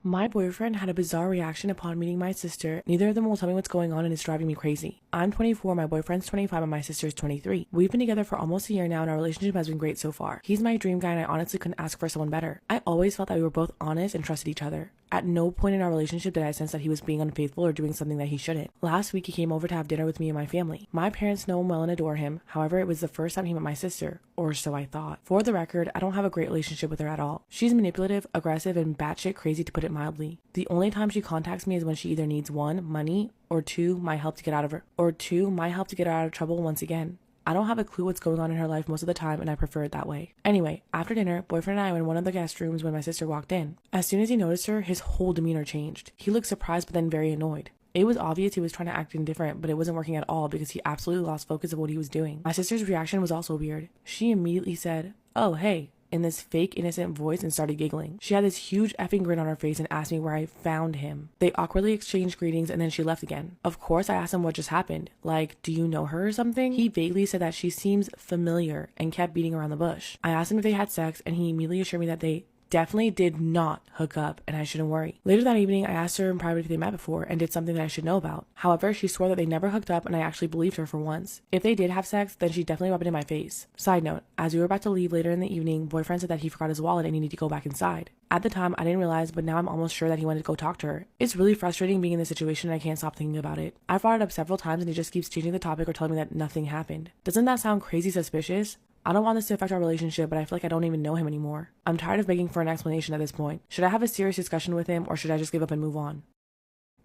My boyfriend had a bizarre reaction upon meeting my sister. Neither of them will tell me what's going on and it's driving me crazy. I'm 24, my boyfriend's 25, and my sister's 23. We've been together for almost a year now and our relationship has been great so far. He's my dream guy and I honestly couldn't ask for someone better. I always felt that we were both honest and trusted each other. At no point in our relationship did I sense that he was being unfaithful or doing something that he shouldn't. Last week he came over to have dinner with me and my family. My parents know him well and adore him. However, it was the first time he met my sister, or so I thought. For the record, I don't have a great relationship with her at all. She's manipulative, aggressive, and batshit crazy to put it mildly. The only time she contacts me is when she either needs 1, money, or 2, my help to get out of trouble once again. I don't have a clue what's going on in her life most of the time and I prefer it that way. Anyway, after dinner, boyfriend and I were in one of the guest rooms when my sister walked in. As soon as he noticed her, his whole demeanor changed. He looked surprised but then very annoyed. It was obvious he was trying to act indifferent, but it wasn't working at all because he absolutely lost focus of what he was doing. My sister's reaction was also weird. She immediately said, "Oh, hey," in this fake innocent voice and started giggling. She had this huge effing grin on her face and asked me where I found him. They awkwardly exchanged greetings and then she left again. Of course, I asked him what just happened. Like, do you know her or something? He vaguely said that she seems familiar and kept beating around the bush. I asked him if they had sex and he immediately assured me that they definitely did not hook up and I shouldn't worry. Later that evening, I asked her in private if they met before and did something that I should know about. However, she swore that they never hooked up and I actually believed her for once. If they did have sex, then she definitely rubbed it in my face. Side note, as we were about to leave later in the evening, boyfriend said that he forgot his wallet and he needed to go back inside. At the time, I didn't realize, but now I'm almost sure that he wanted to go talk to her. It's really frustrating being in this situation and I can't stop thinking about it. I've brought it up several times and he just keeps changing the topic or telling me that nothing happened. Doesn't that sound crazy suspicious? I don't want this to affect our relationship, but I feel like I don't even know him anymore. I'm tired of begging for an explanation at this point. Should I have a serious discussion with him or should I just give up and move on?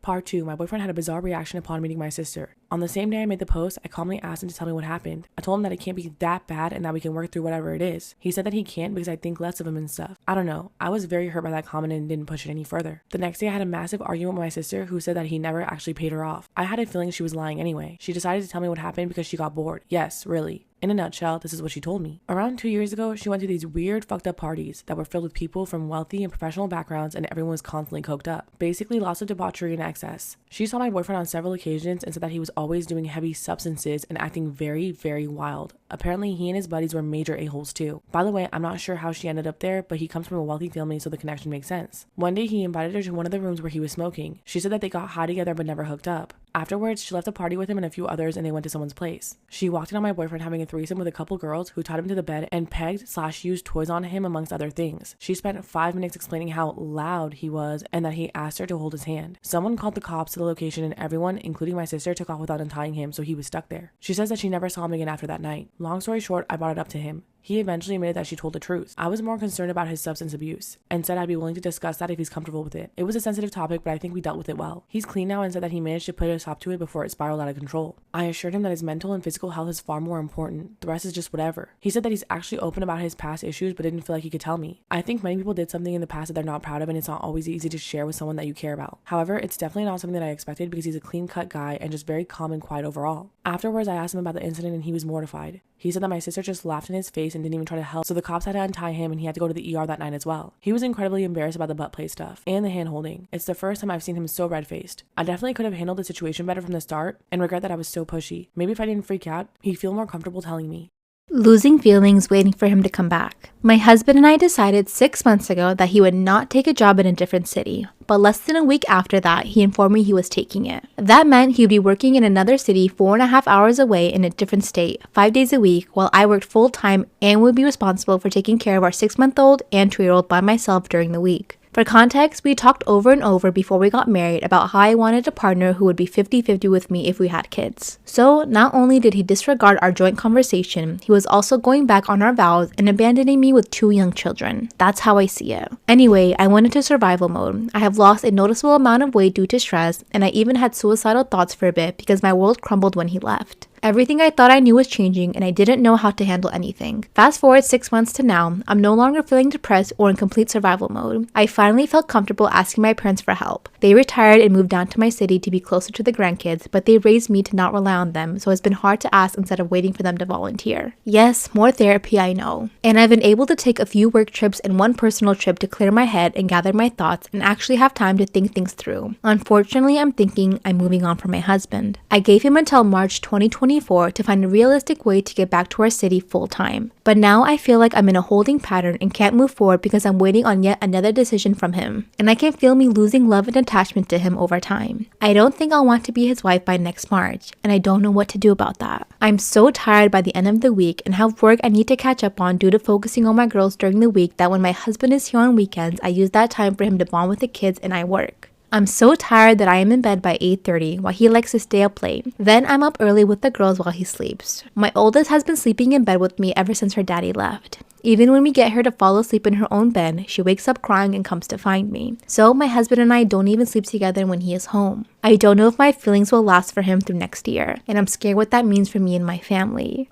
Part 2. My boyfriend had a bizarre reaction upon meeting my sister. On the same day I made the post, I calmly asked him to tell me what happened. I told him that it can't be that bad and that we can work through whatever it is. He said that he can't because I think less of him and stuff. I don't know. I was very hurt by that comment and didn't push it any further. The next day I had a massive argument with my sister who said that he never actually paid her off. I had a feeling she was lying anyway. She decided to tell me what happened because she got bored. Yes, really. In a nutshell, this is what she told me. Around 2 years ago, she went to these weird fucked up parties that were filled with people from wealthy and professional backgrounds and everyone was constantly coked up. Basically lots of debauchery and excess. She saw my boyfriend on several occasions and said that he was always doing heavy substances and acting very, very wild. Apparently he and his buddies were major a-holes too. By the way, I'm not sure how she ended up there, but he comes from a wealthy family so the connection makes sense. One day he invited her to one of the rooms where he was smoking. She said that they got high together but never hooked up. Afterwards, she left the party with him and a few others and they went to someone's place. She walked in on my boyfriend having a threesome with a couple girls who tied him to the bed and pegged/used toys on him amongst other things. She spent 5 minutes explaining how loud he was and that he asked her to hold his hand. Someone called the cops to the location and everyone, including my sister, took off without untying him, so he was stuck there. She says that she never saw him again after that night. Long story short, I brought it up to him. He eventually admitted that she told the truth. I was more concerned about his substance abuse and said I'd be willing to discuss that if he's comfortable with it. It was a sensitive topic, but I think we dealt with it well. He's clean now and said that he managed to put a stop to it before it spiraled out of control. I assured him that his mental and physical health is far more important. The rest is just whatever. He said that he's actually open about his past issues but didn't feel like he could tell me. I think many people did something in the past that they're not proud of and it's not always easy to share with someone that you care about. However, it's definitely not something that I expected because he's a clean-cut guy and just very calm and quiet overall. Afterwards, I asked him about the incident and he was mortified. He said that my sister just laughed in his face and didn't even try to help, so the cops had to untie him and he had to go to the ER that night as well. He was incredibly embarrassed about the butt play stuff and the hand holding. It's the first time I've seen him so red-faced. I definitely could have handled the situation better from the start and regret that I was so pushy. Maybe if I didn't freak out, he'd feel more comfortable telling me. Losing feelings waiting for him to come back. My husband and I decided 6 months ago that he would not take a job in a different city, but less than a week after that, he informed me he was taking it. That meant he would be working in another city 4.5 hours away in a different state, 5 days a week, while I worked full-time and would be responsible for taking care of our 6-month-old and 2-year-old by myself during the week. For context, we talked over and over before we got married about how I wanted a partner who would be 50-50 with me if we had kids. So not only did he disregard our joint conversation, he was also going back on our vows and abandoning me with 2 young children. That's how I see it. Anyway, I went into survival mode. I have lost a noticeable amount of weight due to stress, and I even had suicidal thoughts for a bit because my world crumbled when he left. Everything I thought I knew was changing and I didn't know how to handle anything. Fast forward 6 months to now, I'm no longer feeling depressed or in complete survival mode. I finally felt comfortable asking my parents for help. They retired and moved down to my city to be closer to the grandkids, but they raised me to not rely on them, so it's been hard to ask instead of waiting for them to volunteer. Yes, more therapy, I know. And I've been able to take a few work trips and one personal trip to clear my head and gather my thoughts and actually have time to think things through. Unfortunately, I'm thinking I'm moving on from my husband. I gave him until March 2021 2024 to find a realistic way to get back to our city full time. But now I feel like I'm in a holding pattern and can't move forward because I'm waiting on yet another decision from him. And I can feel me losing love and attachment to him over time. I don't think I'll want to be his wife by next March, and I don't know what to do about that. I'm so tired by the end of the week and have work I need to catch up on due to focusing on my girls during the week that when my husband is here on weekends, I use that time for him to bond with the kids and I work. I'm so tired that I am in bed by 8:30 while he likes to stay up late. Then I'm up early with the girls while he sleeps. My oldest has been sleeping in bed with me ever since her daddy left. Even when we get her to fall asleep in her own bed, she wakes up crying and comes to find me. So my husband and I don't even sleep together when he is home. I don't know if my feelings will last for him through next year, and I'm scared what that means for me and my family.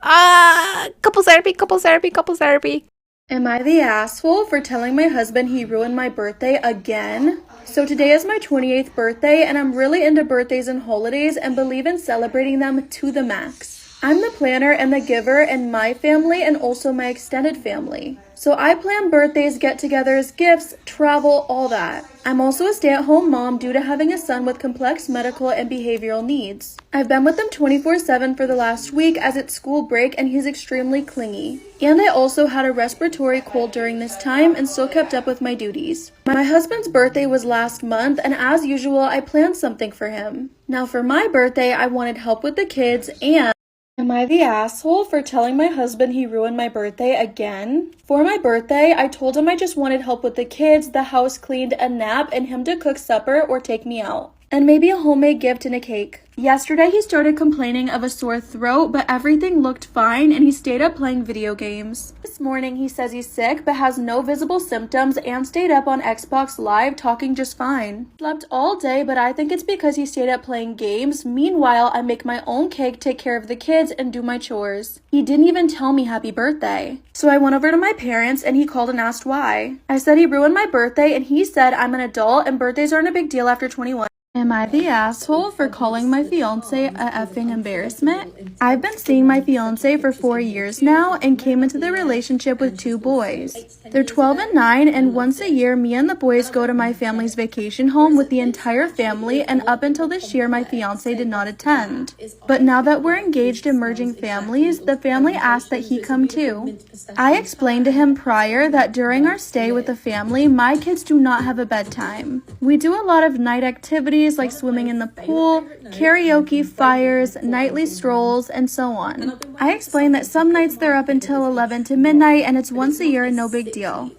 Couples therapy, couples therapy, couples therapy. Am I the asshole for telling my husband he ruined my birthday again? So today is my 28th birthday and I'm really into birthdays and holidays and believe in celebrating them to the max. I'm the planner and the giver in my family and also my extended family. So I plan birthdays, get-togethers, gifts, travel, all that. I'm also a stay-at-home mom due to having a son with complex medical and behavioral needs. I've been with him 24/7 for the last week as it's school break and he's extremely clingy. And I also had a respiratory cold during this time and still kept up with my duties. My husband's birthday was last month and as usual I planned something for him. Now for my birthday I wanted help with the kids and am I the asshole for telling my husband he ruined my birthday again? For my birthday, I told him I just wanted help with the kids, the house cleaned, a nap, and him to cook supper or take me out. And maybe a homemade gift and a cake. Yesterday, he started complaining of a sore throat, but everything looked fine and he stayed up playing video games. This morning, he says he's sick but has no visible symptoms and stayed up on Xbox Live talking just fine. Slept all day, but I think it's because he stayed up playing games. Meanwhile, I make my own cake, take care of the kids, and do my chores. He didn't even tell me happy birthday. So I went over to my parents and he called and asked why. I said he ruined my birthday and he said I'm an adult and birthdays aren't a big deal after 21. Am I the asshole for calling my fiance a effing embarrassment? I've been seeing my fiance for 4 years now and came into the relationship with 2 boys. They're 12 and 9 and once a year me and the boys go to my family's vacation home with the entire family and up until this year my fiance did not attend. But now that we're engaged in merging families, the family asked that he come too. I explained to him prior that during our stay with the family, my kids do not have a bedtime. We do a lot of night activities like swimming in the pool, karaoke, fires, nightly strolls, and so on. I explained that some nights they're up until 11 to midnight and it's once a year and no big deal.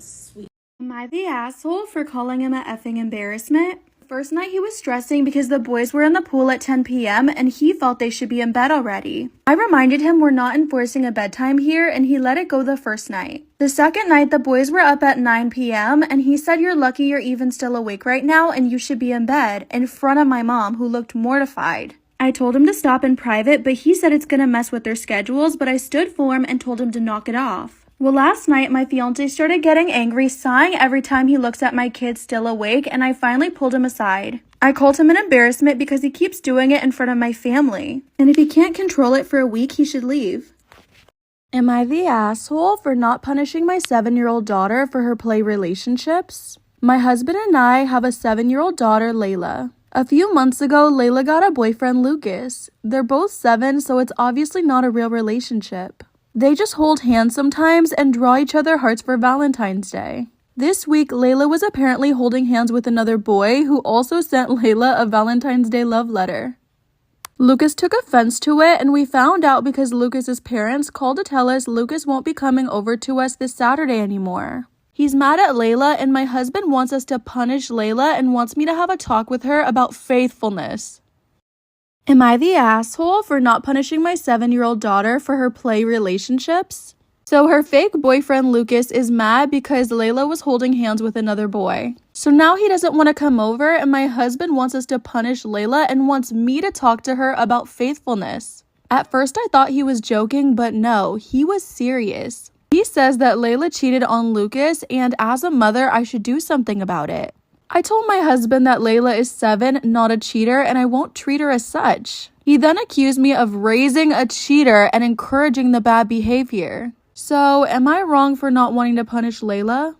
Am I the asshole for calling him a effing embarrassment? First night he was stressing because the boys were in the pool at 10 p.m. and he felt they should be in bed already. I reminded him we're not enforcing a bedtime here and he let it go the first night. The second night the boys were up at 9 p.m. and he said you're lucky you're even still awake right now and you should be in bed in front of my mom who looked mortified. I told him to stop in private but he said it's gonna mess with their schedules but I stood for him and told him to knock it off. Well, last night, my fiance started getting angry, sighing every time he looks at my kids still awake, and I finally pulled him aside. I called him an embarrassment because he keeps doing it in front of my family. And if he can't control it for a week, he should leave. Am I the asshole for not punishing my 7-year-old daughter for her play relationships? My husband and I have a 7-year-old daughter, Layla. A few months ago, Layla got a boyfriend, Lucas. They're both 7, so it's obviously not a real relationship. They just hold hands sometimes and draw each other hearts for Valentine's Day. This week, Layla was apparently holding hands with another boy who also sent Layla a Valentine's Day love letter. Lucas took offense to it and we found out because Lucas's parents called to tell us Lucas won't be coming over to us this Saturday anymore. He's mad at Layla and my husband wants us to punish Layla and wants me to have a talk with her about faithfulness. Am I the asshole for not punishing my 7-year-old daughter for her play relationships? So her fake boyfriend Lucas is mad because Layla was holding hands with another boy. So now he doesn't want to come over and my husband wants us to punish Layla and wants me to talk to her about faithfulness. At first I thought he was joking, but no, he was serious. He says that Layla cheated on Lucas and as a mother I should do something about it. I told my husband that Layla is 7, not a cheater, and I won't treat her as such. He then accused me of raising a cheater and encouraging the bad behavior. So, am I wrong for not wanting to punish Layla?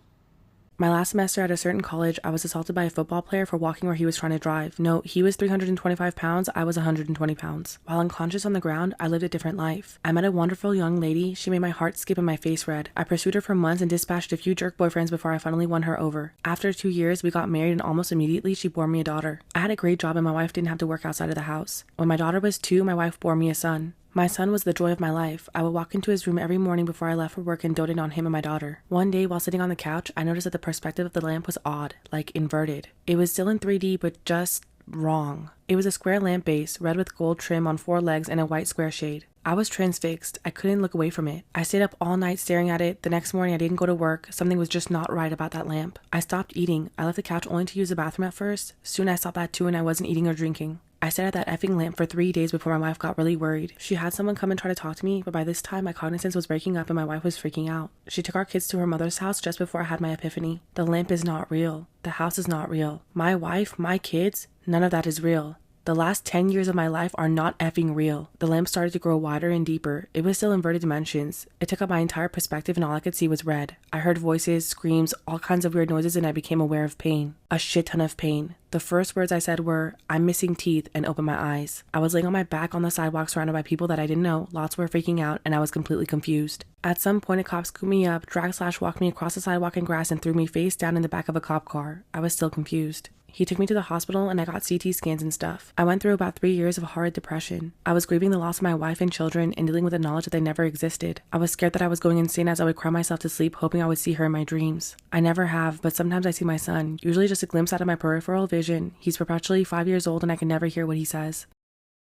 My last semester at a certain college, I was assaulted by a football player for walking where he was trying to drive. No, he was 325 pounds, I was 120 pounds. While unconscious on the ground, I lived a different life. I met a wonderful young lady. She made my heart skip and my face red. I pursued her for months and dispatched a few jerk boyfriends before I finally won her over. After 2 years, we got married and almost immediately she bore me a daughter. I had a great job and my wife didn't have to work outside of the house. When my daughter was 2, my wife bore me a son. My son was the joy of my life. I would walk into his room every morning before I left for work and doted on him and my daughter. One day, while sitting on the couch, I noticed that the perspective of the lamp was odd, like inverted. It was still in 3D, but just wrong. It was a square lamp base, red with gold trim on 4 legs and a white square shade. I was transfixed. I couldn't look away from it. I stayed up all night staring at it. The next morning I didn't go to work. Something was just not right about that lamp. I stopped eating. I left the couch only to use the bathroom at first. Soon I stopped that too and I wasn't eating or drinking. I stared at that effing lamp for 3 days before my wife got really worried. She had someone come and try to talk to me, but by this time my cognizance was breaking up and my wife was freaking out. She took our kids to her mother's house just before I had my epiphany. The lamp is not real. The house is not real. My wife, my kids, none of that is real. The last 10 years of my life are not effing real. The lamp started to grow wider and deeper. It was still inverted dimensions. It took up my entire perspective and all I could see was red. I heard voices, screams, all kinds of weird noises and I became aware of pain. A shit ton of pain. The first words I said were, "I'm missing teeth," and opened my eyes. I was laying on my back on the sidewalk surrounded by people that I didn't know. Lots were freaking out and I was completely confused. At some point a cop scooped me up, drag/walked me across the sidewalk and grass and threw me face down in the back of a cop car. I was still confused. He took me to the hospital and I got CT scans and stuff. I went through about 3 years of horrid depression. I was grieving the loss of my wife and children and dealing with the knowledge that they never existed. I was scared that I was going insane as I would cry myself to sleep hoping I would see her in my dreams. I never have, but sometimes I see my son, usually just a glimpse out of my peripheral vision. He's perpetually 5 years old and I can never hear what he says.